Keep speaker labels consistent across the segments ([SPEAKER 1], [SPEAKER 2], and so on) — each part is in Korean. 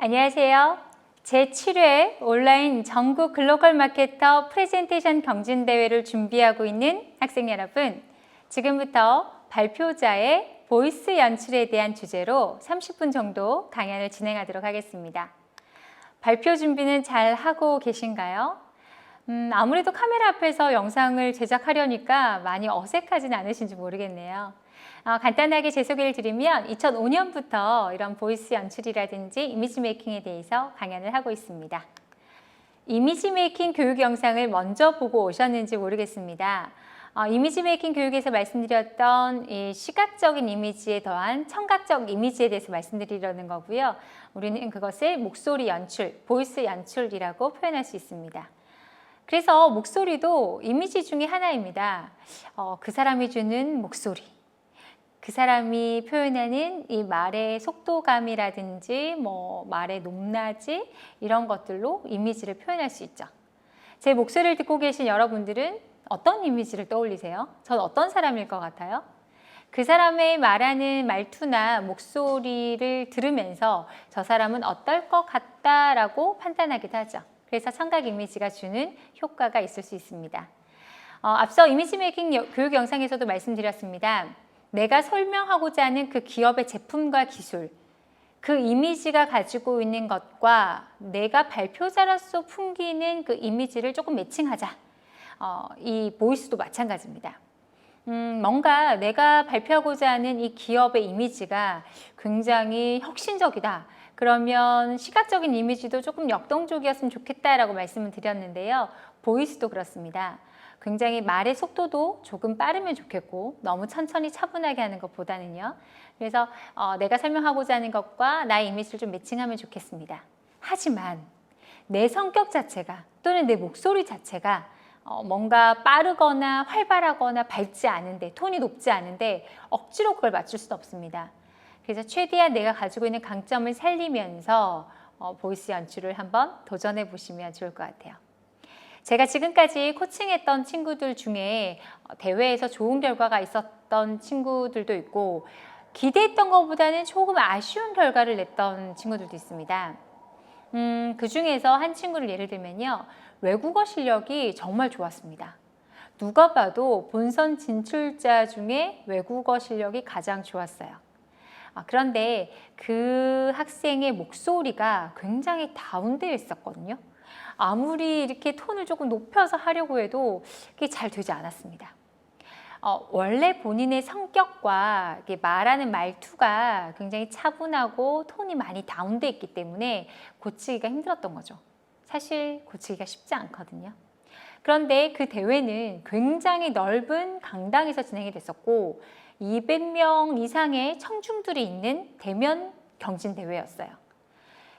[SPEAKER 1] 안녕하세요. 제7회 온라인 전국 글로벌 마케터 프레젠테이션 경진대회를 준비하고 있는 학생 여러분, 지금부터 발표자의 보이스 연출에 대한 주제로 30분 정도 강연을 진행하도록 하겠습니다. 발표 준비는 잘 하고 계신가요? 아무래도 카메라 앞에서 영상을 제작하려니까 많이 어색하진 않으신지 모르겠네요. 간단하게 제 소개를 드리면 2005년부터 이런 보이스 연출이라든지 이미지 메이킹에 대해서 강연을 하고 있습니다. 이미지 메이킹 교육 영상을 먼저 보고 오셨는지 모르겠습니다. 이미지 메이킹 교육에서 말씀드렸던 이 시각적인 이미지에 더한 청각적 이미지에 대해서 말씀드리려는 거고요. 우리는 그것을 목소리 연출, 보이스 연출이라고 표현할 수 있습니다. 그래서 목소리도 이미지 중에 하나입니다. 그 사람이 주는 목소리, 그 사람이 표현하는 이 말의 속도감이라든지 말의 높낮이 이런 것들로 이미지를 표현할 수 있죠. 제 목소리를 듣고 계신 여러분들은 어떤 이미지를 떠올리세요? 전 어떤 사람일 것 같아요? 그 사람의 말하는 말투나 목소리를 들으면서 저 사람은 어떨 것 같다라고 판단하기도 하죠. 그래서 청각 이미지가 주는 효과가 있을 수 있습니다. 앞서 이미지 메이킹 교육 영상에서도 말씀드렸습니다. 내가 설명하고자 하는 그 기업의 제품과 기술, 그 이미지가 가지고 있는 것과 내가 발표자로서 풍기는 그 이미지를 조금 매칭하자. 이 보이스도 마찬가지입니다. 뭔가 내가 발표하고자 하는 이 기업의 이미지가 굉장히 혁신적이다. 그러면 시각적인 이미지도 조금 역동적이었으면 좋겠다라고 말씀을 드렸는데요. 보이스도 그렇습니다. 굉장히 말의 속도도 조금 빠르면 좋겠고 너무 천천히 차분하게 하는 것보다는요. 그래서 내가 설명하고자 하는 것과 나의 이미지를 좀 매칭하면 좋겠습니다. 하지만 내 성격 자체가 또는 내 목소리 자체가 뭔가 빠르거나 활발하거나 밝지 않은데 톤이 높지 않은데 억지로 그걸 맞출 수는 없습니다. 그래서 최대한 내가 가지고 있는 강점을 살리면서 보이스 연출을 한번 도전해 보시면 좋을 것 같아요. 제가 지금까지 코칭했던 친구들 중에 대회에서 좋은 결과가 있었던 친구들도 있고 기대했던 것보다는 조금 아쉬운 결과를 냈던 친구들도 있습니다. 그 중에서 한 친구를 예를 들면요. 외국어 실력이 정말 좋았습니다. 누가 봐도 본선 진출자 중에 외국어 실력이 가장 좋았어요. 그런데 그 학생의 목소리가 굉장히 다운되어 있었거든요. 아무리 이렇게 톤을 조금 높여서 하려고 해도 그게 잘 되지 않았습니다. 원래 본인의 성격과 말하는 말투가 굉장히 차분하고 톤이 많이 다운되어 있기 때문에 고치기가 힘들었던 거죠. 사실 고치기가 쉽지 않거든요. 그런데 그 대회는 굉장히 넓은 강당에서 진행이 됐었고 200명 이상의 청중들이 있는 대면 경진대회였어요.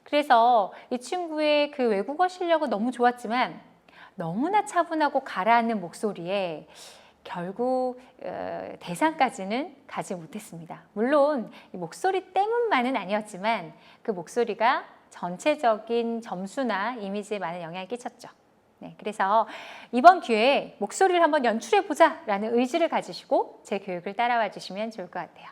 [SPEAKER 1] 그래서 이 친구의 그 외국어 실력은 너무 좋았지만 너무나 차분하고 가라앉는 목소리에 결국 대상까지는 가지 못했습니다. 물론 목소리 때문만은 아니었지만 그 목소리가 전체적인 점수나 이미지에 많은 영향을 끼쳤죠. 네, 그래서 이번 기회에 목소리를 한번 연출해보자 라는 의지를 가지시고 제 교육을 따라와 주시면 좋을 것 같아요.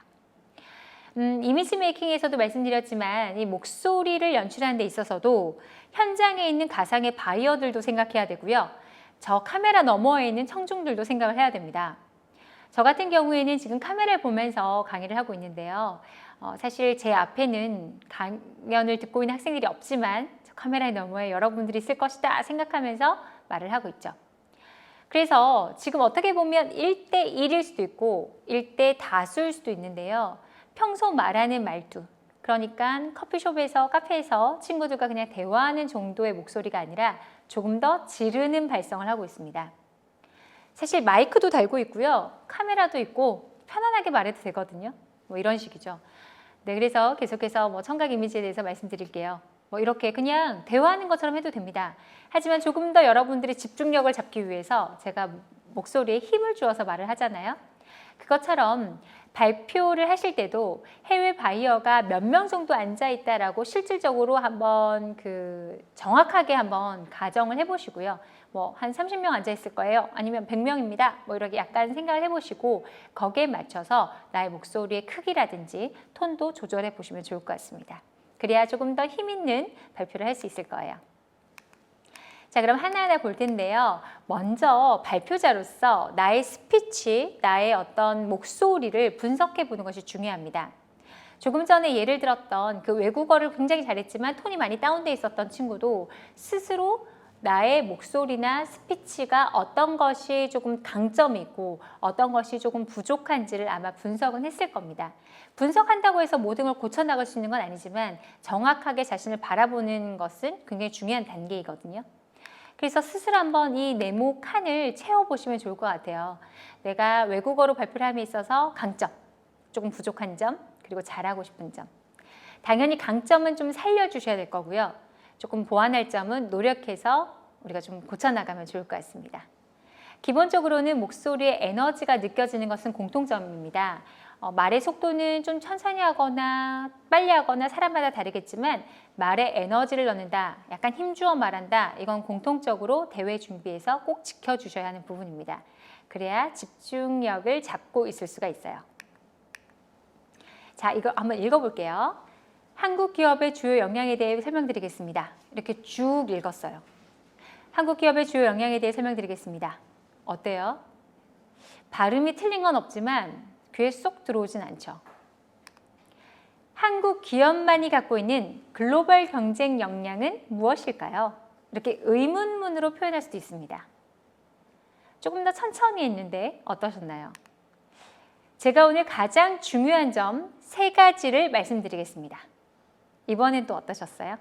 [SPEAKER 1] 이미지 메이킹에서도 말씀드렸지만 이 목소리를 연출하는 데 있어서도 현장에 있는 가상의 바이어들도 생각해야 되고요. 저 카메라 너머에 있는 청중들도 생각을 해야 됩니다. 저 같은 경우에는 지금 카메라를 보면서 강의를 하고 있는데요. 사실 제 앞에는 강연을 듣고 있는 학생들이 없지만 저 카메라 너머에 여러분들이 있을 것이다 생각하면서 말을 하고 있죠. 그래서 지금 어떻게 보면 1대1일 수도 있고 1대 다수일 수도 있는데요. 평소 말하는 말투, 그러니까 커피숍에서 카페에서 친구들과 그냥 대화하는 정도의 목소리가 아니라 조금 더 지르는 발성을 하고 있습니다. 사실 마이크도 달고 있고요. 카메라도 있고 편안하게 말해도 되거든요. 이런 식이죠. 네, 그래서 계속해서 청각 이미지에 대해서 말씀드릴게요. 이렇게 그냥 대화하는 것처럼 해도 됩니다. 하지만 조금 더 여러분들의 집중력을 잡기 위해서 제가 목소리에 힘을 주어서 말을 하잖아요. 그것처럼 발표를 하실 때도 해외 바이어가 몇 명 정도 앉아 있다라고 실질적으로 한번 정확하게 한번 가정을 해보시고요. 한 30명 앉아 있을 거예요. 아니면 100명입니다. 이렇게 약간 생각을 해보시고 거기에 맞춰서 나의 목소리의 크기라든지 톤도 조절해 보시면 좋을 것 같습니다. 그래야 조금 더 힘 있는 발표를 할 수 있을 거예요. 자, 그럼 하나하나 볼 텐데요. 먼저 발표자로서 나의 스피치, 나의 어떤 목소리를 분석해 보는 것이 중요합니다. 조금 전에 예를 들었던 그 외국어를 굉장히 잘했지만 톤이 많이 다운돼 있었던 친구도 스스로 나의 목소리나 스피치가 어떤 것이 조금 강점이고 어떤 것이 조금 부족한지를 아마 분석은 했을 겁니다. 분석한다고 해서 모든 걸 고쳐나갈 수 있는 건 아니지만 정확하게 자신을 바라보는 것은 굉장히 중요한 단계이거든요. 그래서 스스로 한번 이 네모 칸을 채워보시면 좋을 것 같아요. 내가 외국어로 발표를 함에 있어서 강점, 조금 부족한 점, 그리고 잘하고 싶은 점. 당연히 강점은 좀 살려주셔야 될 거고요. 조금 보완할 점은 노력해서 우리가 좀 고쳐나가면 좋을 것 같습니다. 기본적으로는 목소리의 에너지가 느껴지는 것은 공통점입니다. 말의 속도는 좀 천천히 하거나 빨리 하거나 사람마다 다르겠지만 말에 에너지를 넣는다, 약간 힘주어 말한다, 이건 공통적으로 대회 준비에서 꼭 지켜주셔야 하는 부분입니다. 그래야 집중력을 잡고 있을 수가 있어요. 자, 이거 한번 읽어볼게요. 한국 기업의 주요 역량에 대해 설명드리겠습니다. 이렇게 쭉 읽었어요. 한국 기업의 주요 역량에 대해 설명드리겠습니다. 어때요? 발음이 틀린 건 없지만 귀에 쏙 들어오진 않죠. 한국 기업만이 갖고 있는 글로벌 경쟁 역량은 무엇일까요? 이렇게 의문문으로 표현할 수도 있습니다. 조금 더 천천히 했는데 어떠셨나요? 제가 오늘 가장 중요한 점 3가지를 말씀드리겠습니다. 이번엔 또 어떠셨어요?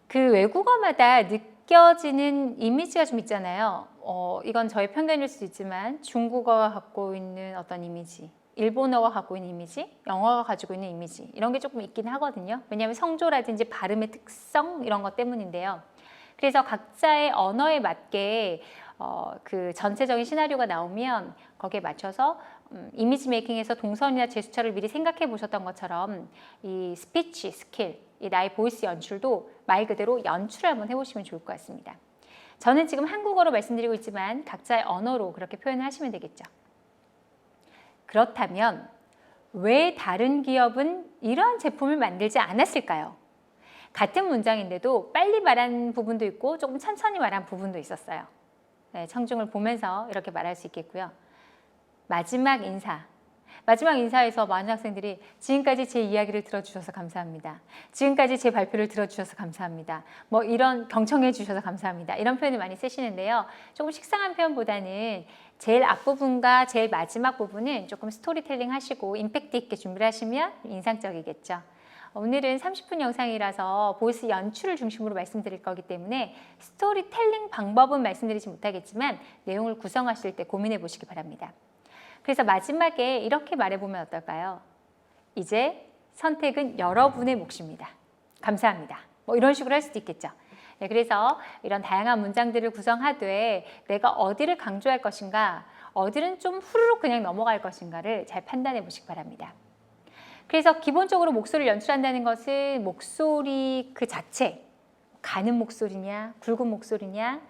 [SPEAKER 1] 그 외국어마다 느껴지는 이미지가 좀 있잖아요. 이건 저의 편견일 수도 있지만 중국어가 갖고 있는 어떤 이미지, 일본어가 갖고 있는 이미지, 영어가 가지고 있는 이미지 이런 게 조금 있긴 하거든요. 왜냐하면 성조라든지 발음의 특성 이런 것 때문인데요. 그래서 각자의 언어에 맞게 그 전체적인 시나리오가 나오면 거기에 맞춰서 이미지 메이킹에서 동선이나 제스처를 미리 생각해 보셨던 것처럼 이 스피치 스킬, 이 나의 보이스 연출도 말 그대로 연출을 한번 해보시면 좋을 것 같습니다. 저는 지금 한국어로 말씀드리고 있지만 각자의 언어로 그렇게 표현을 하시면 되겠죠. 그렇다면 왜 다른 기업은 이러한 제품을 만들지 않았을까요? 같은 문장인데도 빨리 말한 부분도 있고 조금 천천히 말한 부분도 있었어요. 네, 청중을 보면서 이렇게 말할 수 있겠고요. 마지막 인사에서 많은 학생들이 지금까지 제 이야기를 들어주셔서 감사합니다. 지금까지 제 발표를 들어주셔서 감사합니다. 뭐 이런 경청해 주셔서 감사합니다. 이런 표현을 많이 쓰시는데요. 조금 식상한 표현보다는 제일 앞부분과 제일 마지막 부분은 조금 스토리텔링 하시고 임팩트 있게 준비를 하시면 인상적이겠죠. 오늘은 30분 영상이라서 보이스 연출을 중심으로 말씀드릴 거기 때문에 스토리텔링 방법은 말씀드리지 못하겠지만 내용을 구성하실 때 고민해 보시기 바랍니다. 그래서 마지막에 이렇게 말해보면 어떨까요? 이제 선택은 여러분의 몫입니다. 감사합니다. 뭐 이런 식으로 할 수도 있겠죠. 네, 그래서 이런 다양한 문장들을 구성하되 내가 어디를 강조할 것인가, 어디는 좀 후루룩 그냥 넘어갈 것인가를 잘 판단해 보시기 바랍니다. 그래서 기본적으로 목소리를 연출한다는 것은 목소리 그 자체, 가는 목소리냐, 굵은 목소리냐,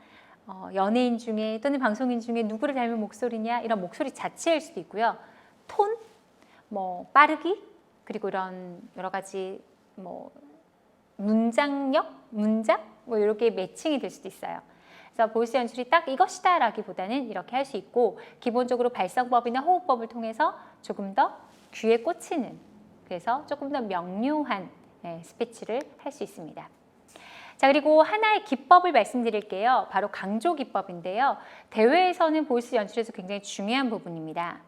[SPEAKER 1] 연예인 중에 또는 방송인 중에 누구를 닮은 목소리냐 이런 목소리 자체일 수도 있고요. 톤, 뭐 빠르기, 그리고 이런 여러 가지 뭐 문장 뭐 이렇게 매칭이 될 수도 있어요. 그래서 보이스 연출이 딱 이것이다 라기보다는 이렇게 할 수 있고 기본적으로 발성법이나 호흡법을 통해서 조금 더 귀에 꽂히는 그래서 조금 더 명료한 스피치를 할 수 있습니다. 자, 그리고 하나의 기법을 말씀드릴게요. 바로 강조 기법인데요. 대회에서는 보이스 연출에서 굉장히 중요한 부분입니다.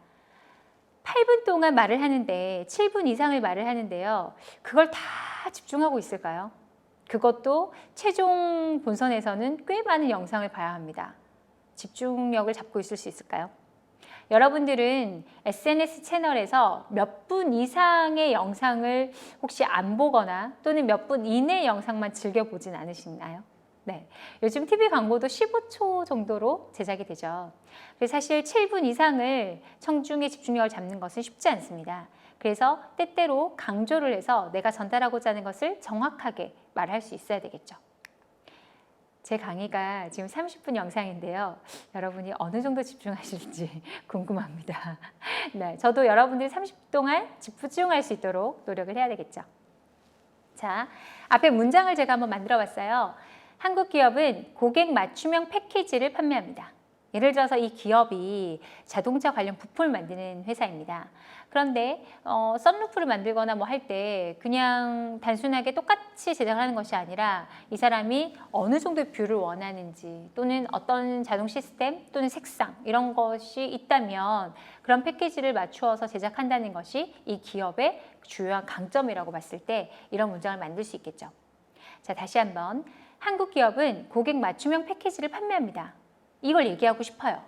[SPEAKER 1] 8분 동안 말을 하는데 7분 이상을 말을 하는데요. 그걸 다 집중하고 있을까요? 그것도 최종 본선에서는 꽤 많은 영상을 봐야 합니다. 집중력을 잡고 있을 수 있을까요? 여러분들은 SNS 채널에서 몇 분 이상의 영상을 혹시 안 보거나 또는 몇 분 이내 영상만 즐겨보진 않으시나요? 네, 요즘 TV 광고도 15초 정도로 제작이 되죠. 그래서 사실 7분 이상을 청중의 집중력을 잡는 것은 쉽지 않습니다. 그래서 때때로 강조를 해서 내가 전달하고자 하는 것을 정확하게 말할 수 있어야 되겠죠. 제 강의가 지금 30분 영상인데요. 여러분이 어느 정도 집중하실지 궁금합니다. 네, 저도 여러분들이 30분 동안 집중할 수 있도록 노력을 해야 되겠죠. 자, 앞에 문장을 제가 한번 만들어 봤어요. 한국 기업은 고객 맞춤형 패키지를 판매합니다. 예를 들어서 이 기업이 자동차 관련 부품을 만드는 회사입니다. 그런데 썬루프를 만들거나 뭐 할 때 그냥 단순하게 똑같이 제작을 하는 것이 아니라 이 사람이 어느 정도의 뷰를 원하는지 또는 어떤 자동 시스템 또는 색상 이런 것이 있다면 그런 패키지를 맞추어서 제작한다는 것이 이 기업의 주요한 강점이라고 봤을 때 이런 문장을 만들 수 있겠죠. 자, 다시 한번 한국 기업은 고객 맞춤형 패키지를 판매합니다. 이걸 얘기하고 싶어요.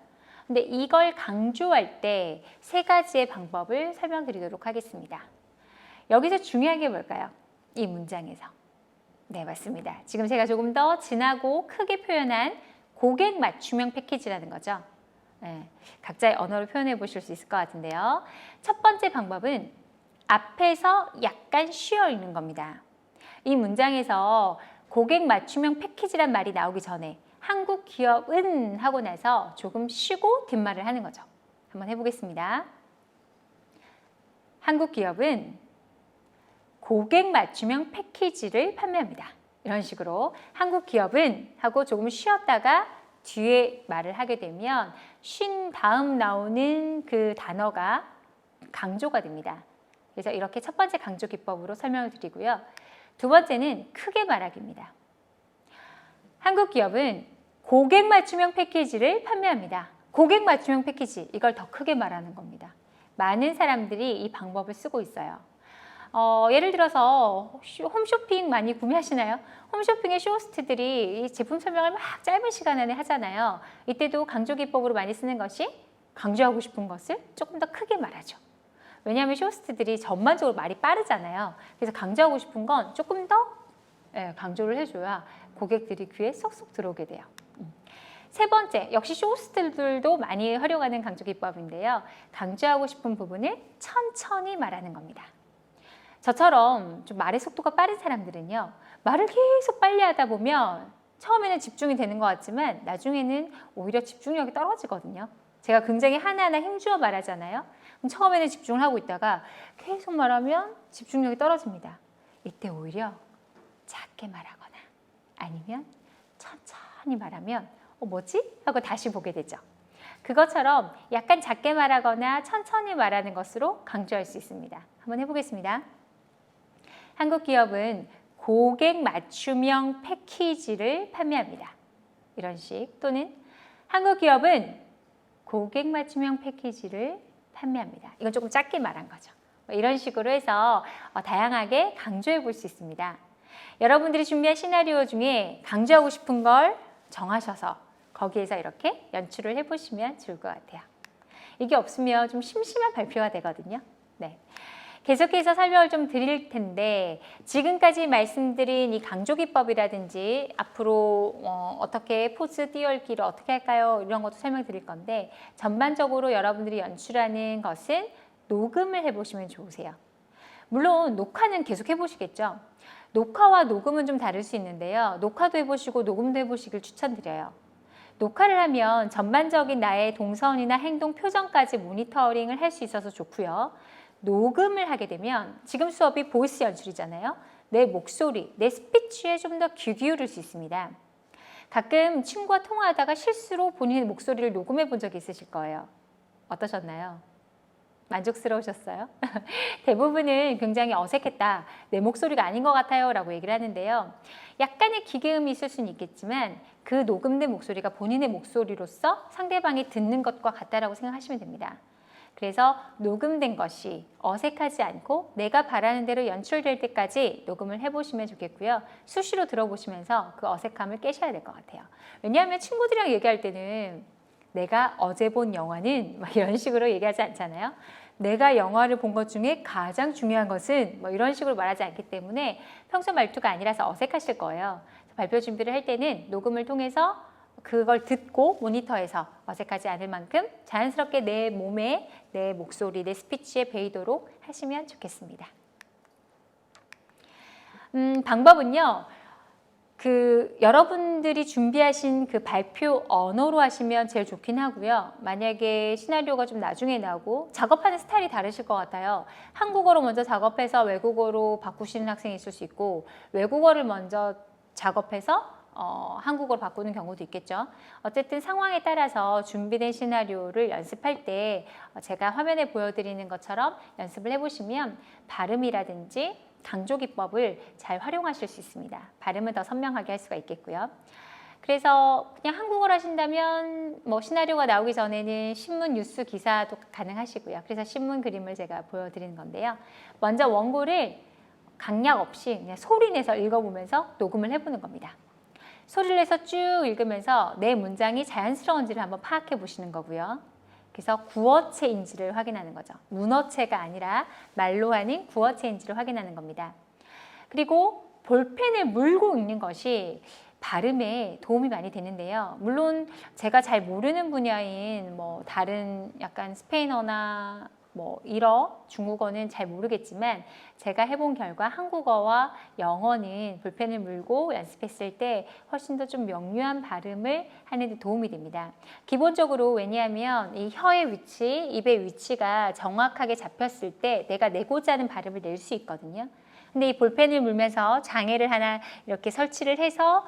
[SPEAKER 1] 근데 이걸 강조할 때 세 가지의 방법을 설명드리도록 하겠습니다. 여기서 중요한 게 뭘까요? 이 문장에서. 네, 맞습니다. 지금 제가 조금 더 진하고 크게 표현한 고객 맞춤형 패키지라는 거죠. 네, 각자의 언어로 표현해 보실 수 있을 것 같은데요. 첫 번째 방법은 앞에서 약간 쉬어 있는 겁니다. 이 문장에서 고객 맞춤형 패키지란 말이 나오기 전에 한국 기업은 하고 나서 조금 쉬고 뒷말을 하는 거죠. 한번 해보겠습니다. 한국 기업은 고객 맞춤형 패키지를 판매합니다. 이런 식으로 한국 기업은 하고 조금 쉬었다가 뒤에 말을 하게 되면 쉰 다음 나오는 그 단어가 강조가 됩니다. 그래서 이렇게 첫 번째 강조 기법으로 설명을 드리고요. 두 번째는 크게 말하기입니다. 한국 기업은 고객 맞춤형 패키지를 판매합니다. 고객 맞춤형 패키지, 이걸 더 크게 말하는 겁니다. 많은 사람들이 이 방법을 쓰고 있어요. 예를 들어서 홈쇼핑 많이 구매하시나요? 홈쇼핑의 쇼호스트들이 이 제품 설명을 막 짧은 시간 안에 하잖아요. 이때도 강조 기법으로 많이 쓰는 것이 강조하고 싶은 것을 조금 더 크게 말하죠. 왜냐하면 쇼호스트들이 전반적으로 말이 빠르잖아요. 그래서 강조하고 싶은 건 조금 더 강조를 해줘야 고객들이 귀에 쏙쏙 들어오게 돼요. 세 번째, 역시 쇼호스트들도 많이 활용하는 강조 기법인데요. 강조하고 싶은 부분을 천천히 말하는 겁니다. 저처럼 좀 말의 속도가 빠른 사람들은요. 말을 계속 빨리 하다 보면 처음에는 집중이 되는 것 같지만 나중에는 오히려 집중력이 떨어지거든요. 제가 굉장히 하나하나 힘주어 말하잖아요. 그럼 처음에는 집중을 하고 있다가 계속 말하면 집중력이 떨어집니다. 이때 오히려 작게 말하거나 아니면 천천히 말하면 뭐지? 하고 다시 보게 되죠. 그것처럼 약간 작게 말하거나 천천히 말하는 것으로 강조할 수 있습니다. 한번 해보겠습니다. 한국 기업은 고객 맞춤형 패키지를 판매합니다. 이런 식 또는 한국 기업은 고객 맞춤형 패키지를 판매합니다. 이건 조금 짧게 말한 거죠. 이런 식으로 해서 다양하게 강조해 볼 수 있습니다. 여러분들이 준비한 시나리오 중에 강조하고 싶은 걸 정하셔서 거기에서 이렇게 연출을 해보시면 좋을 것 같아요. 이게 없으면 좀 심심한 발표가 되거든요. 네. 계속해서 설명을 좀 드릴 텐데 지금까지 말씀드린 이 강조 기법이라든지 앞으로 어떻게 포즈 띄엄기를 어떻게 할까요? 이런 것도 설명드릴 건데 전반적으로 여러분들이 연출하는 것은 녹음을 해보시면 좋으세요. 물론 녹화는 계속 해보시겠죠. 녹화와 녹음은 좀 다를 수 있는데요. 녹화도 해보시고 녹음도 해보시길 추천드려요. 녹화를 하면 전반적인 나의 동선이나 행동, 표정까지 모니터링을 할 수 있어서 좋고요. 녹음을 하게 되면 지금 수업이 보이스 연출이잖아요. 내 목소리, 내 스피치에 좀 더 귀 기울일 수 있습니다. 가끔 친구와 통화하다가 실수로 본인의 목소리를 녹음해 본 적이 있으실 거예요. 어떠셨나요? 만족스러우셨어요? 대부분은 굉장히 어색했다. 내 목소리가 아닌 것 같아요. 라고 얘기를 하는데요. 약간의 기계음이 있을 수는 있겠지만 그 녹음된 목소리가 본인의 목소리로서 상대방이 듣는 것과 같다라고 생각하시면 됩니다. 그래서 녹음된 것이 어색하지 않고 내가 바라는 대로 연출될 때까지 녹음을 해보시면 좋겠고요. 수시로 들어보시면서 그 어색함을 깨셔야 될 것 같아요. 왜냐하면 친구들이랑 얘기할 때는 내가 어제 본 영화는 막 이런 식으로 얘기하지 않잖아요. 내가 영화를 본 것 중에 가장 중요한 것은 뭐 이런 식으로 말하지 않기 때문에 평소 말투가 아니라서 어색하실 거예요. 발표 준비를 할 때는 녹음을 통해서 그걸 듣고 모니터에서 어색하지 않을 만큼 자연스럽게 내 몸에 내 목소리, 내 스피치에 배이도록 하시면 좋겠습니다. 방법은요. 여러분들이 준비하신 그 발표 언어로 하시면 제일 좋긴 하고요. 만약에 시나리오가 좀 나중에 나오고 작업하는 스타일이 다르실 것 같아요. 한국어로 먼저 작업해서 외국어로 바꾸시는 학생이 있을 수 있고, 외국어를 먼저 작업해서 한국어로 바꾸는 경우도 있겠죠. 어쨌든 상황에 따라서 준비된 시나리오를 연습할 때 제가 화면에 보여드리는 것처럼 연습을 해보시면 발음이라든지 강조 기법을 잘 활용하실 수 있습니다. 발음을 더 선명하게 할 수가 있겠고요. 그래서 그냥 한국어로 하신다면 뭐 시나리오가 나오기 전에는 신문 뉴스 기사도 가능하시고요. 그래서 신문 그림을 제가 보여드리는 건데요. 먼저 원고를 강약 없이 그냥 소리 내서 읽어보면서 녹음을 해보는 겁니다. 소리를 내서 쭉 읽으면서 내 문장이 자연스러운지를 한번 파악해 보시는 거고요. 그래서 구어체인지를 확인하는 거죠. 문어체가 아니라 말로 하는 구어체인지를 확인하는 겁니다. 그리고 볼펜을 물고 읽는 것이 발음에 도움이 많이 되는데요. 물론 제가 잘 모르는 분야인 뭐 다른 약간 스페인어나 뭐 일어, 중국어는 잘 모르겠지만 제가 해본 결과 한국어와 영어는 볼펜을 물고 연습했을 때 훨씬 더 좀 명료한 발음을 하는 데 도움이 됩니다. 기본적으로 왜냐하면 이 혀의 위치, 입의 위치가 정확하게 잡혔을 때 내가 내고자 하는 발음을 낼 수 있거든요. 근데 이 볼펜을 물면서 장애를 하나 이렇게 설치를 해서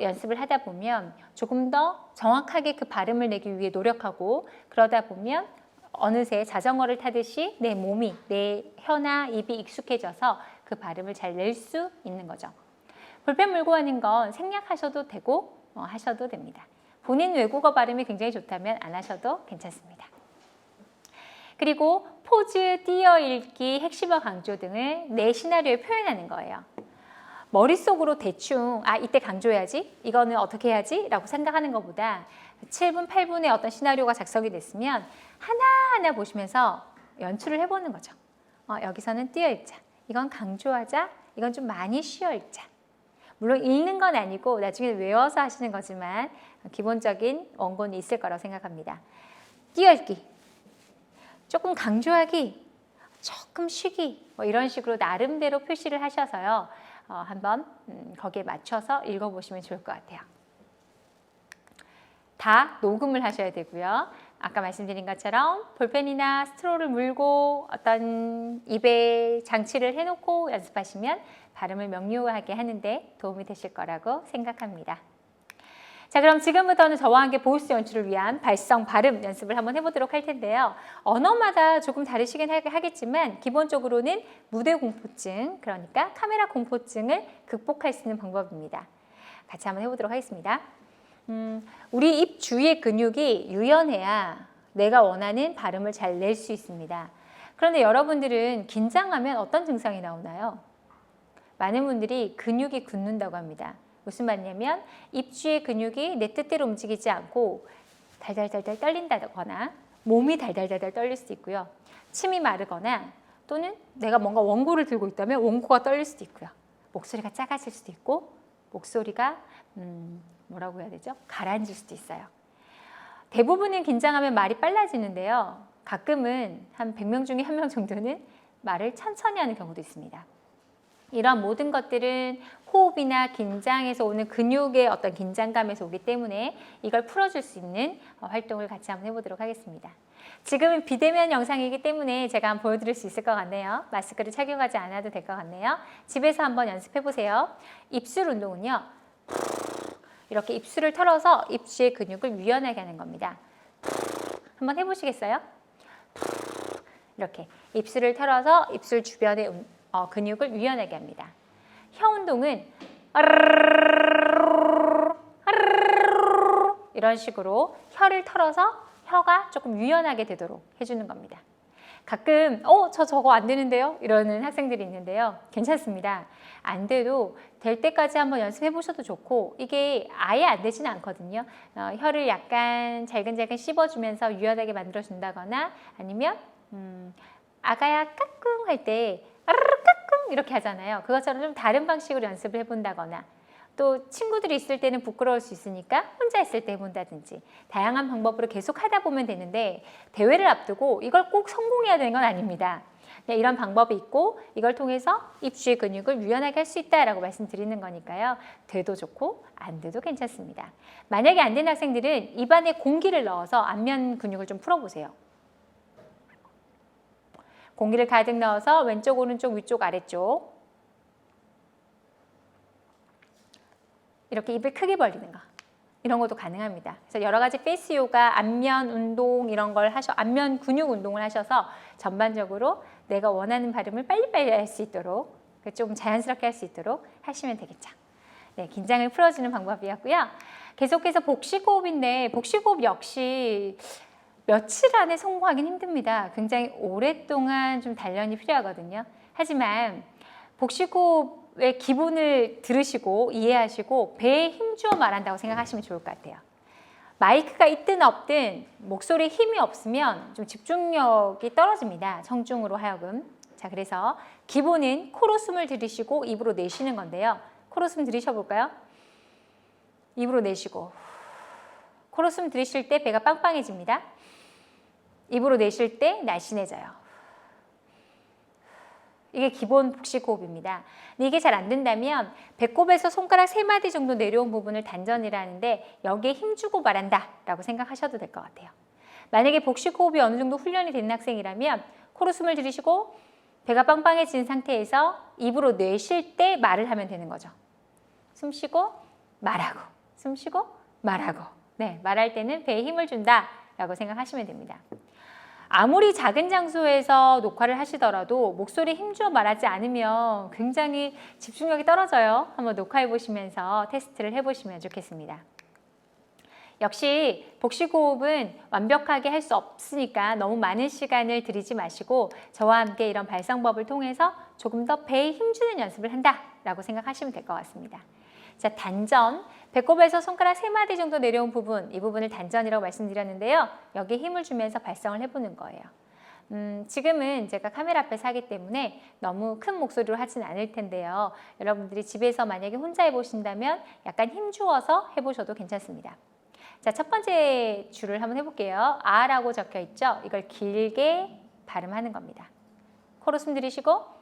[SPEAKER 1] 연습을 하다 보면 조금 더 정확하게 그 발음을 내기 위해 노력하고, 그러다 보면 어느새 자전거를 타듯이 내 몸이, 내 혀나 입이 익숙해져서 그 발음을 잘 낼 수 있는 거죠. 볼펜 물고 하는 건 생략하셔도 되고 하셔도 됩니다. 본인 외국어 발음이 굉장히 좋다면 안 하셔도 괜찮습니다. 그리고 포즈, 띄어읽기, 핵심어 강조 등을 내 시나리오에 표현하는 거예요. 머릿속으로 대충 이때 강조해야지, 이거는 어떻게 해야지 라고 생각하는 것보다 7분, 8분의 어떤 시나리오가 작성이 됐으면 하나하나 보시면서 연출을 해보는 거죠. 여기서는 띄어읽자, 이건 강조하자, 이건 좀 많이 쉬어읽자. 물론 읽는 건 아니고 나중에 외워서 하시는 거지만 기본적인 원고는 있을 거라고 생각합니다. 띄어읽기, 조금 강조하기, 조금 쉬기, 뭐 이런 식으로 나름대로 표시를 하셔서요. 한번 거기에 맞춰서 읽어보시면 좋을 것 같아요. 다 녹음을 하셔야 되고요. 아까 말씀드린 것처럼 볼펜이나 스트로를 물고 어떤 입에 장치를 해놓고 연습하시면 발음을 명료하게 하는데 도움이 되실 거라고 생각합니다. 자, 그럼 지금부터는 저와 함께 보이스 연출을 위한 발성, 발음 연습을 한번 해보도록 할 텐데요. 언어마다 조금 다르시긴 하겠지만 기본적으로는 무대 공포증, 그러니까 카메라 공포증을 극복할 수 있는 방법입니다. 같이 한번 해보도록 하겠습니다. 우리 입 주위의 근육이 유연해야 내가 원하는 발음을 잘 낼 수 있습니다. 그런데 여러분들은 긴장하면 어떤 증상이 나오나요? 많은 분들이 근육이 굳는다고 합니다. 무슨 말이냐면 입 주위의 근육이 내 뜻대로 움직이지 않고 달달달달 떨린다거나 몸이 달달달달 떨릴 수도 있고요. 침이 마르거나 또는 내가 뭔가 원고를 들고 있다면 원고가 떨릴 수도 있고요. 목소리가 작아질 수도 있고 목소리가 뭐라고 해야 되죠? 가라앉을 수도 있어요. 대부분은 긴장하면 말이 빨라지는데요. 가끔은 한 100명 중에 1명 정도는 말을 천천히 하는 경우도 있습니다. 이런 모든 것들은 호흡이나 긴장에서 오는 근육의 어떤 긴장감에서 오기 때문에 이걸 풀어줄 수 있는 활동을 같이 한번 해보도록 하겠습니다. 지금은 비대면 영상이기 때문에 제가 한번 보여드릴 수 있을 것 같네요. 마스크를 착용하지 않아도 될 것 같네요. 집에서 한번 연습해보세요. 입술 운동은요. 이렇게 입술을 털어서 입주의 근육을 유연하게 하는 겁니다. 한번 해보시겠어요? 이렇게 입술을 털어서 입술 주변의 근육을 유연하게 합니다. 혀 운동은 이런 식으로 혀를 털어서 혀가 조금 유연하게 되도록 해주는 겁니다. 가끔 저거 안 되는데요? 이러는 학생들이 있는데요. 괜찮습니다. 안 돼도 될 때까지 한번 연습해 보셔도 좋고, 이게 아예 안 되지는 않거든요. 혀를 약간 잘근잘근 씹어주면서 유연하게 만들어준다거나 아니면 아가야 까꿍 할 때 아르르 까꿍 이렇게 하잖아요. 그것처럼 좀 다른 방식으로 연습을 해본다거나, 또 친구들이 있을 때는 부끄러울 수 있으니까 혼자 있을 때 해본다든지 다양한 방법으로 계속 하다 보면 되는데, 대회를 앞두고 이걸 꼭 성공해야 되는 건 아닙니다. 네, 이런 방법이 있고 이걸 통해서 입주의 근육을 유연하게 할 수 있다라고 말씀드리는 거니까요. 돼도 좋고 안 돼도 괜찮습니다. 만약에 안 되는 학생들은 입안에 공기를 넣어서 안면 근육을 좀 풀어보세요. 공기를 가득 넣어서 왼쪽, 오른쪽, 위쪽, 아래쪽 이렇게 입을 크게 벌리는 거. 이런 것도 가능합니다. 그래서 여러 가지 페이스 요가, 안면 운동 이런 걸 안면 근육 운동을 하셔서 전반적으로 내가 원하는 발음을 빨리빨리 할 수 있도록 좀 자연스럽게 할 수 있도록 하시면 되겠죠. 네, 긴장을 풀어주는 방법이었고요. 계속해서 복식호흡인데 복식호흡 역시 며칠 안에 성공하기는 힘듭니다. 굉장히 오랫동안 좀 단련이 필요하거든요. 하지만 복식호흡의 기본을 들으시고 이해하시고 배에 힘주어 말한다고 생각하시면 좋을 것 같아요. 마이크가 있든 없든 목소리에 힘이 없으면 좀 집중력이 떨어집니다. 청중으로 하여금. 자, 그래서 기본은 코로 숨을 들이쉬고 입으로 내쉬는 건데요. 코로 숨 들이셔볼까요? 입으로 내쉬고 코로 숨 들이쉴 때 배가 빵빵해집니다. 입으로 내쉴 때 날씬해져요. 이게 기본 복식호흡입니다. 근데 이게 잘 안 된다면 배꼽에서 손가락 3마디 정도 내려온 부분을 단전이라 하는데 여기에 힘주고 말한다 라고 생각하셔도 될 것 같아요. 만약에 복식호흡이 어느 정도 훈련이 된 학생이라면 코로 숨을 들이쉬고 배가 빵빵해진 상태에서 입으로 내쉴 때 말을 하면 되는 거죠. 숨 쉬고 말하고 숨 쉬고 말하고 네, 말할 때는 배에 힘을 준다 라고 생각하시면 됩니다. 아무리 작은 장소에서 녹화를 하시더라도 목소리에 힘주어 말하지 않으면 굉장히 집중력이 떨어져요. 한번 녹화해 보시면서 테스트를 해보시면 좋겠습니다. 역시 복식호흡은 완벽하게 할 수 없으니까 너무 많은 시간을 들이지 마시고 저와 함께 이런 발성법을 통해서 조금 더 배에 힘주는 연습을 한다라고 생각하시면 될 것 같습니다. 자, 단전, 배꼽에서 손가락 3마디 정도 내려온 부분, 이 부분을 단전이라고 말씀드렸는데요. 여기에 힘을 주면서 발성을 해보는 거예요. 지금은 제가 카메라 앞에서 하기 때문에 너무 큰 목소리로 하진 않을 텐데요. 여러분들이 집에서 만약에 혼자 해보신다면 약간 힘 주어서 해보셔도 괜찮습니다. 자, 첫 번째 줄을 한번 해볼게요. 아라고 적혀 있죠? 이걸 길게 발음하는 겁니다. 코로 숨 들이쉬고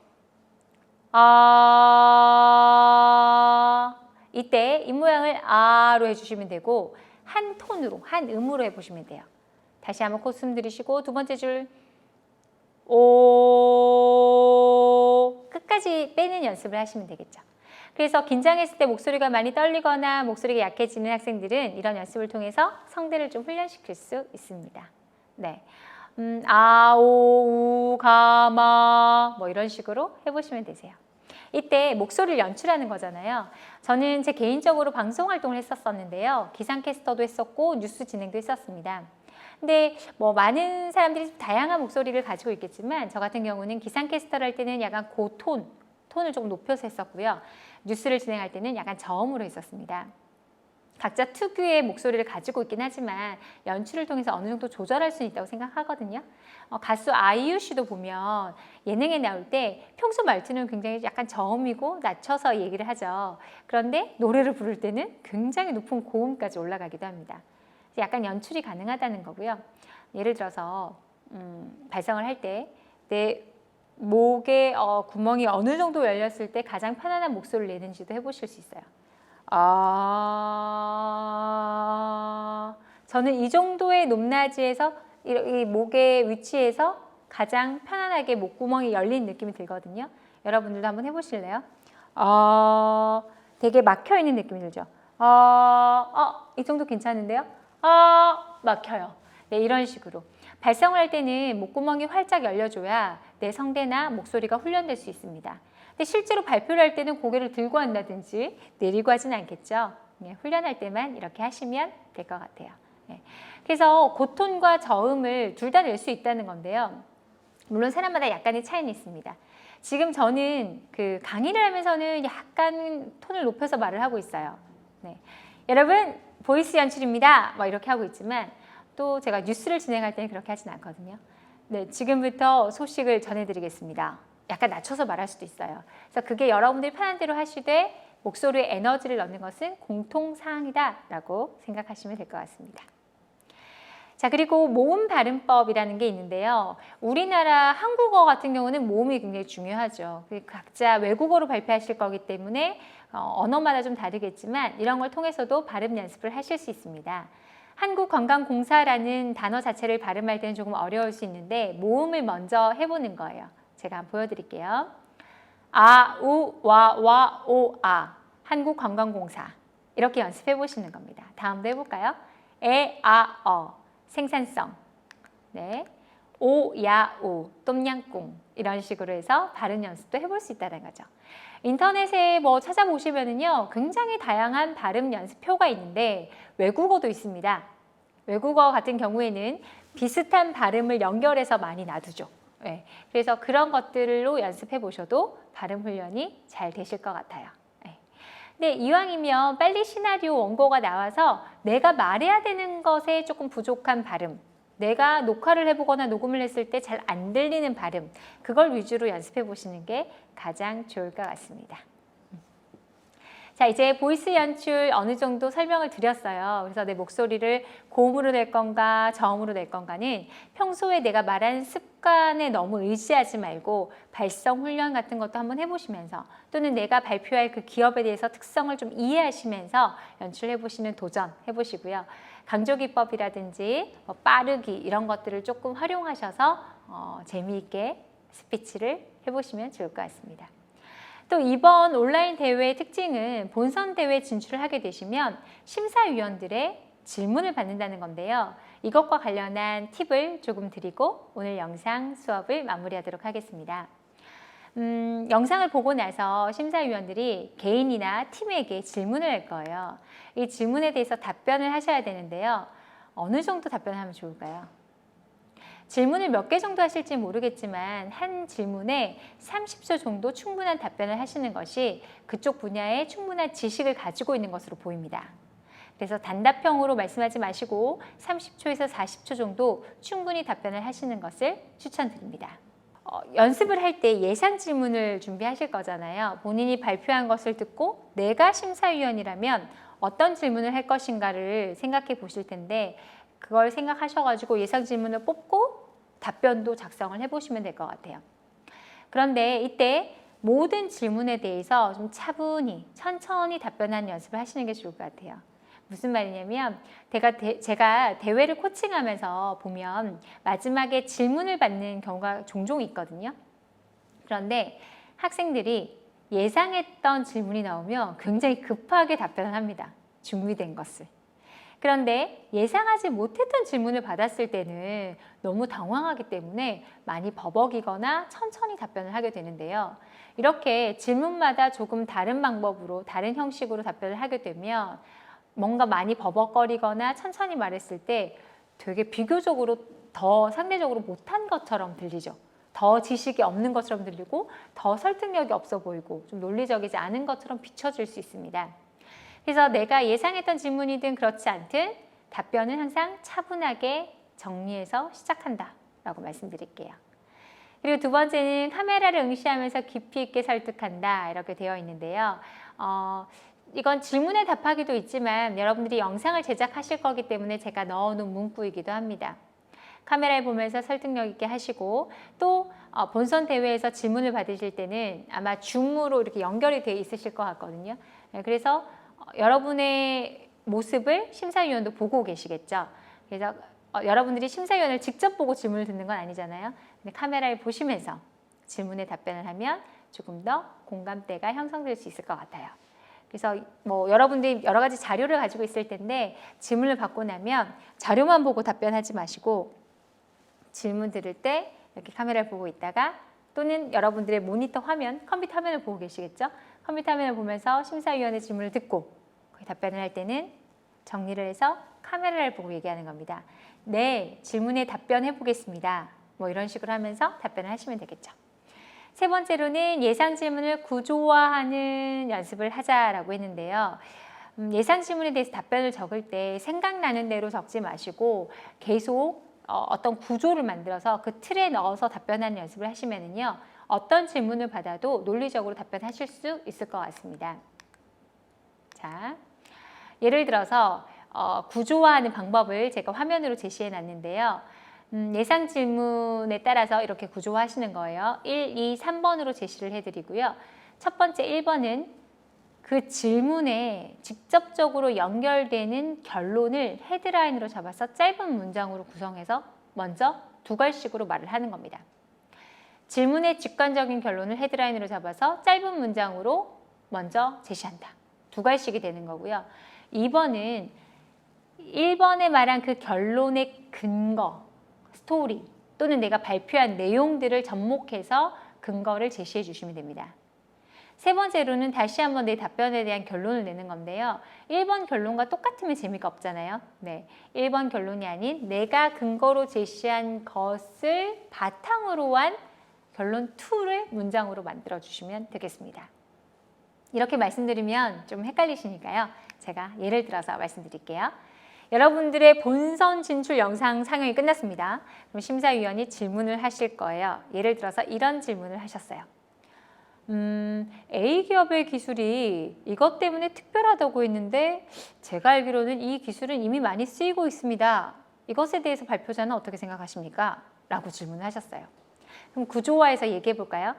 [SPEAKER 1] 아, 이때 입모양을 아로 해주시면 되고 한 톤으로, 한 음으로 해보시면 돼요. 다시 한번 코 숨 들이쉬고 두 번째 줄 오, 끝까지 빼는 연습을 하시면 되겠죠. 그래서 긴장했을 때 목소리가 많이 떨리거나 목소리가 약해지는 학생들은 이런 연습을 통해서 성대를 좀 훈련시킬 수 있습니다. 네, 아, 오, 우, 가, 마 뭐 이런 식으로 해보시면 되세요. 이때 목소리를 연출하는 거잖아요. 저는 제 개인적으로 방송 활동을 했었는데요. 기상캐스터도 했었고 뉴스 진행도 했었습니다. 근데 뭐 많은 사람들이 다양한 목소리를 가지고 있겠지만 저 같은 경우는 기상캐스터를 할 때는 약간 톤을 조금 높여서 했었고요. 뉴스를 진행할 때는 약간 저음으로 했었습니다. 각자 특유의 목소리를 가지고 있긴 하지만 연출을 통해서 어느 정도 조절할 수 있다고 생각하거든요. 가수 아이유 씨도 보면 예능에 나올 때 평소 말투는 굉장히 약간 저음이고 낮춰서 얘기를 하죠. 그런데 노래를 부를 때는 굉장히 높은 고음까지 올라가기도 합니다. 약간 연출이 가능하다는 거고요. 예를 들어서 발성을 할 때 내 목에 구멍이 어느 정도 열렸을 때 가장 편안한 목소리를 내는지도 해보실 수 있어요. 저는 이 정도의 높낮이에서 이 목의 위치에서 가장 편안하게 목구멍이 열린 느낌이 들거든요. 여러분들도 한번 해보실래요? 되게 막혀있는 느낌이 들죠? 이 정도 괜찮은데요? 막혀요. 네, 이런 식으로. 발성을 할 때는 목구멍이 활짝 열려줘야 내 성대나 목소리가 훈련될 수 있습니다. 근데 실제로 발표를 할 때는 고개를 들고 한다든지 내리고 하진 않겠죠. 네, 훈련할 때만 이렇게 하시면 될 것 같아요. 네. 그래서 고톤과 저음을 둘 다 낼 수 있다는 건데요. 물론 사람마다 약간의 차이는 있습니다. 지금 저는 그 강의를 하면서는 약간 톤을 높여서 말을 하고 있어요. 네. 여러분, 보이스 연출입니다. 뭐 이렇게 하고 있지만 또 제가 뉴스를 진행할 때는 그렇게 하진 않거든요. 네, 지금부터 소식을 전해드리겠습니다. 약간 낮춰서 말할 수도 있어요. 그래서 그게 여러분들이 편한 대로 하시되 목소리에 에너지를 넣는 것은 공통사항이다라고 생각하시면 될 것 같습니다. 자, 그리고 모음 발음법이라는 게 있는데요. 우리나라 한국어 같은 경우는 모음이 굉장히 중요하죠. 각자 외국어로 발표하실 거기 때문에 언어마다 좀 다르겠지만 이런 걸 통해서도 발음 연습을 하실 수 있습니다. 한국관광공사라는 단어 자체를 발음할 때는 조금 어려울 수 있는데 모음을 먼저 해보는 거예요. 제가 한번 보여드릴게요. 아, 우, 와, 오, 아. 한국관광공사. 이렇게 연습해 보시는 겁니다. 다음도 해볼까요? 에, 아, 어. 생산성. 네. 오, 야, 우. 똠양꿍. 이런 식으로 해서 발음 연습도 해볼 수 있다는 거죠. 인터넷에 뭐 찾아보시면은요, 굉장히 다양한 발음 연습표가 있는데 외국어도 있습니다. 외국어 같은 경우에는 비슷한 발음을 연결해서 많이 놔두죠. 네. 그래서 그런 것들로 연습해 보셔도 발음 훈련이 잘 되실 것 같아요. 네. 근데 이왕이면 빨리 시나리오 원고가 나와서 내가 말해야 되는 것에 조금 부족한 발음, 내가 녹화를 해보거나 녹음을 했을 때 잘 안 들리는 발음, 그걸 위주로 연습해 보시는 게 가장 좋을 것 같습니다. 자, 이제 보이스 연출 어느 정도 설명을 드렸어요. 그래서 내 목소리를 고음으로 낼 건가 저음으로 낼 건가는 평소에 내가 말하는 습관에 너무 의지하지 말고 발성 훈련 같은 것도 한번 해보시면서 또는 내가 발표할 그 기업에 대해서 특성을 좀 이해하시면서 연출해 보시는 도전 해보시고요. 강조기법이라든지 빠르기 이런 것들을 조금 활용하셔서 재미있게 스피치를 해보시면 좋을 것 같습니다. 또 이번 온라인 대회의 특징은 본선 대회 진출을 하게 되시면 심사위원들의 질문을 받는다는 건데요. 이것과 관련한 팁을 조금 드리고 오늘 영상 수업을 마무리하도록 하겠습니다. 영상을 보고 나서 심사위원들이 개인이나 팀에게 질문을 할 거예요. 이 질문에 대해서 답변을 하셔야 되는데요. 어느 정도 답변하면 좋을까요? 질문을 몇 개 정도 하실지 모르겠지만 한 질문에 30초 정도 충분한 답변을 하시는 것이 그쪽 분야에 충분한 지식을 가지고 있는 것으로 보입니다. 그래서 단답형으로 말씀하지 마시고 30초에서 40초 정도 충분히 답변을 하시는 것을 추천드립니다. 연습을 할 때 예상 질문을 준비하실 거잖아요. 본인이 발표한 것을 듣고 내가 심사위원이라면 어떤 질문을 할 것인가를 생각해 보실 텐데 그걸 생각하셔가지고 예상 질문을 뽑고 답변도 작성을 해보시면 될 것 같아요. 그런데 이때 모든 질문에 대해서 좀 차분히 천천히 답변하는 연습을 하시는 게 좋을 것 같아요. 무슨 말이냐면 제가 대회를 코칭하면서 보면 마지막에 질문을 받는 경우가 종종 있거든요. 그런데 학생들이 예상했던 질문이 나오면 굉장히 급하게 답변을 합니다. 준비된 것을. 그런데 예상하지 못했던 질문을 받았을 때는 너무 당황하기 때문에 많이 버벅이거나 천천히 답변을 하게 되는데요. 이렇게 질문마다 조금 다른 방법으로, 다른 형식으로 답변을 하게 되면 뭔가 많이 버벅거리거나 천천히 말했을 때 되게 비교적으로 더 상대적으로 못한 것처럼 들리죠. 더 지식이 없는 것처럼 들리고 더 설득력이 없어 보이고 좀 논리적이지 않은 것처럼 비춰질 수 있습니다. 그래서 내가 예상했던 질문이든 그렇지 않든 답변은 항상 차분하게 정리해서 시작한다 라고 말씀드릴게요. 그리고 두 번째는 카메라를 응시하면서 깊이 있게 설득한다 이렇게 되어 있는데요. 이건 질문에 답하기도 있지만 여러분들이 영상을 제작하실 거기 때문에 제가 넣어놓은 문구이기도 합니다. 카메라를 보면서 설득력 있게 하시고 또 본선 대회에서 질문을 받으실 때는 아마 줌으로 이렇게 연결이 되어 있으실 것 같거든요. 그래서 여러분의 모습을 심사위원도 보고 계시겠죠. 그래서 여러분들이 심사위원을 직접 보고 질문을 듣는 건 아니잖아요. 근데 카메라를 보시면서 질문에 답변을 하면 조금 더 공감대가 형성될 수 있을 것 같아요. 그래서 뭐 여러분들이 여러 가지 자료를 가지고 있을 텐데 질문을 받고 나면 자료만 보고 답변하지 마시고 질문 들을 때 이렇게 카메라를 보고 있다가 또는 여러분들의 모니터 화면, 컴퓨터 화면을 보고 계시겠죠? 컴퓨터 화면을 보면서 심사위원의 질문을 듣고 답변을 할 때는 정리를 해서 카메라를 보고 얘기하는 겁니다. 네, 질문에 답변해 보겠습니다. 뭐 이런 식으로 하면서 답변을 하시면 되겠죠. 세 번째로는 예상 질문을 구조화하는 연습을 하자라고 했는데요. 예상 질문에 대해서 답변을 적을 때 생각나는 대로 적지 마시고 계속 어떤 구조를 만들어서 그 틀에 넣어서 답변하는 연습을 하시면은요. 어떤 질문을 받아도 논리적으로 답변하실 수 있을 것 같습니다. 자, 예를 들어서 구조화하는 방법을 제가 화면으로 제시해 놨는데요. 예상 질문에 따라서 이렇게 구조화하시는 거예요. 1, 2, 3번으로 제시를 해드리고요. 첫 번째 1번은 그 질문에 직접적으로 연결되는 결론을 헤드라인으로 잡아서 짧은 문장으로 구성해서 먼저 두 갈씩으로 말을 하는 겁니다. 질문의 직관적인 결론을 헤드라인으로 잡아서 짧은 문장으로 먼저 제시한다. 두 갈씩이 되는 거고요. 2번은 1번에 말한 그 결론의 근거, 스토리 또는 내가 발표한 내용들을 접목해서 근거를 제시해 주시면 됩니다. 세 번째로는 다시 한번 내 답변에 대한 결론을 내는 건데요. 1번 결론과 똑같으면 재미가 없잖아요. 네, 1번 결론이 아닌 내가 근거로 제시한 것을 바탕으로 한 결론 2를 문장으로 만들어 주시면 되겠습니다. 이렇게 말씀드리면 좀 헷갈리시니까요. 제가 예를 들어서 말씀드릴게요. 여러분들의 본선 진출 영상 상영이 끝났습니다. 그럼 심사위원이 질문을 하실 거예요. 예를 들어서 이런 질문을 하셨어요. A기업의 기술이 이것 때문에 특별하다고 했는데 제가 알기로는 이 기술은 이미 많이 쓰이고 있습니다. 이것에 대해서 발표자는 어떻게 생각하십니까? 라고 질문을 하셨어요. 그럼 구조화해서 얘기해 볼까요?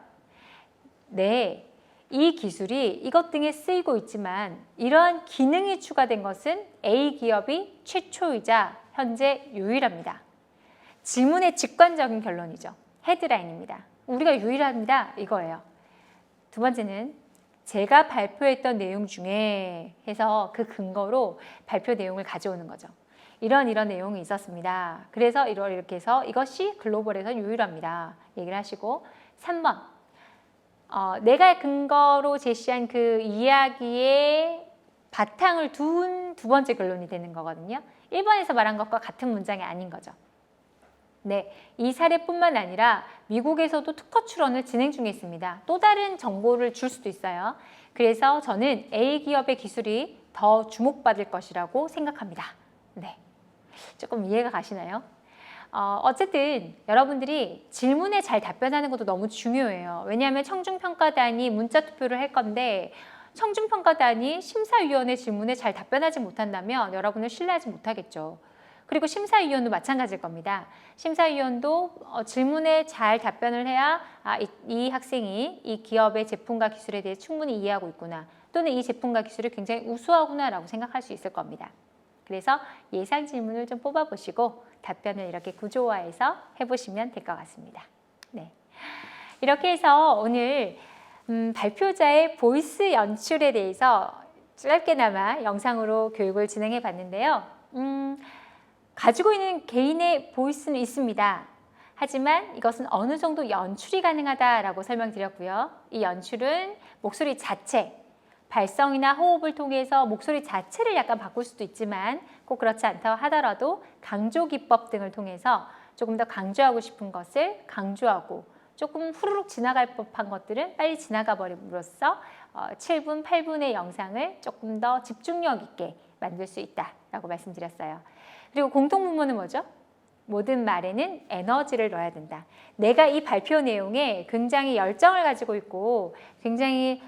[SPEAKER 1] 네, 이 기술이 이것 등에 쓰이고 있지만 이러한 기능이 추가된 것은 A기업이 최초이자 현재 유일합니다. 질문의 직관적인 결론이죠. 헤드라인입니다. 우리가 유일합니다. 이거예요. 두 번째는 제가 발표했던 내용 중에 해서 그 근거로 발표 내용을 가져오는 거죠. 이런 내용이 있었습니다. 그래서 이렇게 해서 이것이 글로벌에서 유일합니다. 얘기를 하시고 3번 내가 근거로 제시한 그 이야기의 바탕을 둔 두 번째 결론이 되는 거거든요. 1번에서 말한 것과 같은 문장이 아닌 거죠. 네, 이 사례뿐만 아니라 미국에서도 특허 출원을 진행 중에 있습니다. 또 다른 정보를 줄 수도 있어요. 그래서 저는 A기업의 기술이 더 주목받을 것이라고 생각합니다. 네, 조금 이해가 가시나요? 어쨌든 여러분들이 질문에 잘 답변하는 것도 너무 중요해요. 왜냐하면 청중평가단이 문자투표를 할 건데 청중평가단이 심사위원의 질문에 잘 답변하지 못한다면 여러분을 신뢰하지 못하겠죠. 그리고 심사위원도 마찬가지일 겁니다. 심사위원도 질문에 잘 답변을 해야 이 학생이 이 기업의 제품과 기술에 대해 충분히 이해하고 있구나, 또는 이 제품과 기술이 굉장히 우수하구나 라고 생각할 수 있을 겁니다. 그래서 예상 질문을 좀 뽑아보시고 답변을 이렇게 구조화해서 해보시면 될 것 같습니다. 네, 이렇게 해서 오늘 발표자의 보이스 연출에 대해서 짧게나마 영상으로 교육을 진행해 봤는데요. 가지고 있는 개인의 보이스는 있습니다. 하지만 이것은 어느 정도 연출이 가능하다라고 설명드렸고요. 이 연출은 목소리 자체, 발성이나 호흡을 통해서 목소리 자체를 약간 바꿀 수도 있지만 꼭 그렇지 않다 하더라도 강조 기법 등을 통해서 조금 더 강조하고 싶은 것을 강조하고 조금 후루룩 지나갈 법한 것들은 빨리 지나가 버림으로써 7분, 8분의 영상을 조금 더 집중력 있게 만들 수 있다라고 말씀드렸어요. 그리고 공통문법은 뭐죠? 모든 말에는 에너지를 넣어야 된다. 내가 이 발표 내용에 굉장히 열정을 가지고 있고 굉장히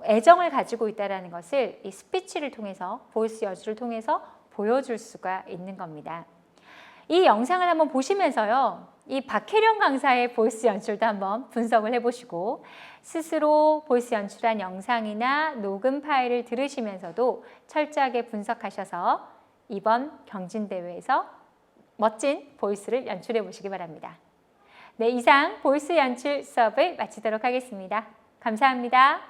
[SPEAKER 1] 애정을 가지고 있다는 것을 이 스피치를 통해서, 보이스 연출을 통해서 보여줄 수가 있는 겁니다. 이 영상을 한번 보시면서요, 이 박혜령 강사의 보이스 연출도 한번 분석을 해보시고 스스로 보이스 연출한 영상이나 녹음 파일을 들으시면서도 철저하게 분석하셔서 이번 경진대회에서 멋진 보이스를 연출해 보시기 바랍니다. 네, 이상 보이스 연출 수업을 마치도록 하겠습니다. 감사합니다.